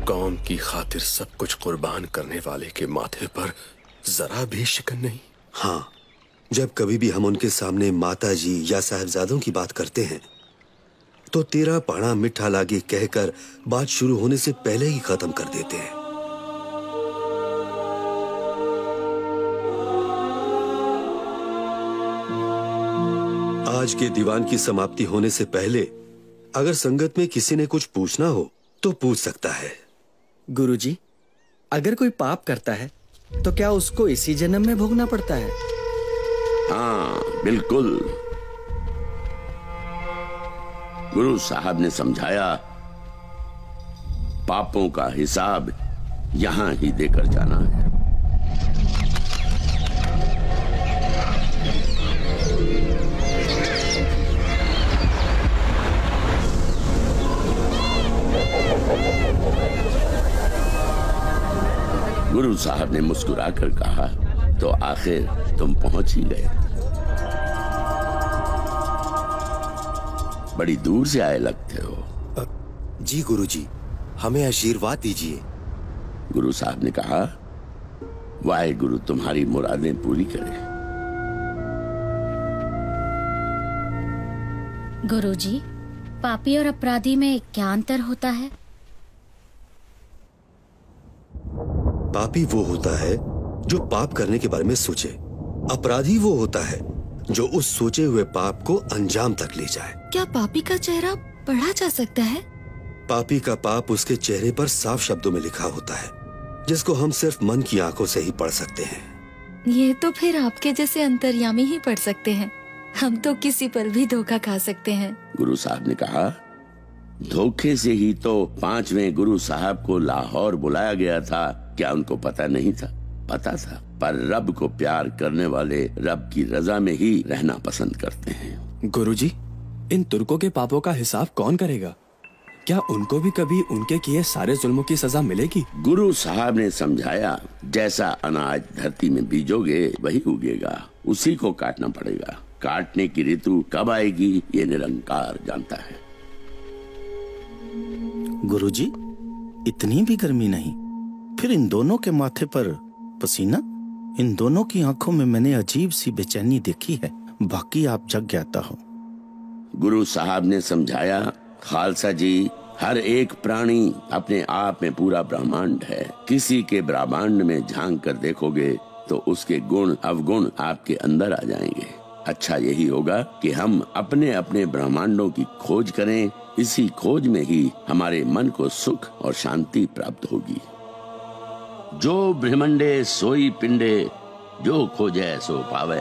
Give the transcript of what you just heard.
कौम की खातिर सब कुछ कुर्बान करने वाले के माथे पर जरा भी शिकन नहीं। हाँ, जब कभी भी हम उनके सामने माता जी या साहबजादों की बात करते हैं तो तेरा पाना मिठा लागे कहकर बात शुरू होने से पहले ही खत्म कर देते हैं। आज के दीवान की समाप्ति होने से पहले अगर संगत में किसी ने कुछ पूछना हो तो पूछ सकता है। गुरुजी, अगर कोई पाप करता है तो क्या उसको इसी जन्म में भोगना पड़ता है? हाँ, बिल्कुल। गुरु साहब ने समझाया, पापों का हिसाब यहां ही देकर जाना है। गुरु साहब ने मुस्कुराकर कहा, तो आखिर तुम पहुंच ही गए। बड़ी दूर से आए लगते हो। जी गुरुजी, हमें आशीर्वाद दीजिए। गुरु साहब ने कहा, वाहेगुरु तुम्हारी मुरादें पूरी करे। गुरुजी, पापी और अपराधी में क्या अंतर होता है? पापी वो होता है जो पाप करने के बारे में सोचे, अपराधी वो होता है जो उस सोचे हुए पाप को अंजाम तक ले जाए। क्या पापी का चेहरा पढ़ा जा सकता है? पापी का पाप उसके चेहरे पर साफ शब्दों में लिखा होता है, जिसको हम सिर्फ मन की आंखों से ही पढ़ सकते हैं। ये तो फिर आपके जैसे अंतर्यामी ही पढ़ सकते हैं। हम तो किसी पर भी धोखा खा सकते हैं। गुरु साहब ने कहा, धोखे से ही तो 5वें गुरु साहब को लाहौर बुलाया गया था। क्या उनको पता नहीं था? पता था, पर रब को प्यार करने वाले रब की रजा में ही रहना पसंद करते हैं। गुरुजी, इन तुर्कों के पापों का हिसाब कौन करेगा? क्या उनको भी कभी उनके किए सारे जुल्मों की सजा मिलेगी? गुरु साहब ने समझाया, जैसा अनाज धरती में बीजोगे वही उगेगा, उसी को काटना पड़ेगा। काटने की ऋतु कब आएगी ये निरंकार जानता है। गुरुजी, इतनी भी गर्मी नहीं, फिर इन दोनों के माथे पर पसीना? इन दोनों की आंखों में मैंने अजीब सी बेचैनी देखी है, बाकी आप जग ज्ञाता हो। गुरु साहब ने समझाया, खालसा जी, हर एक प्राणी अपने आप में पूरा ब्रह्मांड है। किसी के ब्रह्मांड में झांक कर देखोगे तो उसके गुण अवगुण आपके अंदर आ जाएंगे। अच्छा यही होगा कि हम अपने अपने ब्रह्मांडों की खोज करें। इसी खोज में ही हमारे मन को सुख और शांति प्राप्त होगी। जो ब्रह्मंडे सोई पिंडे, जो खोजे सो पावे।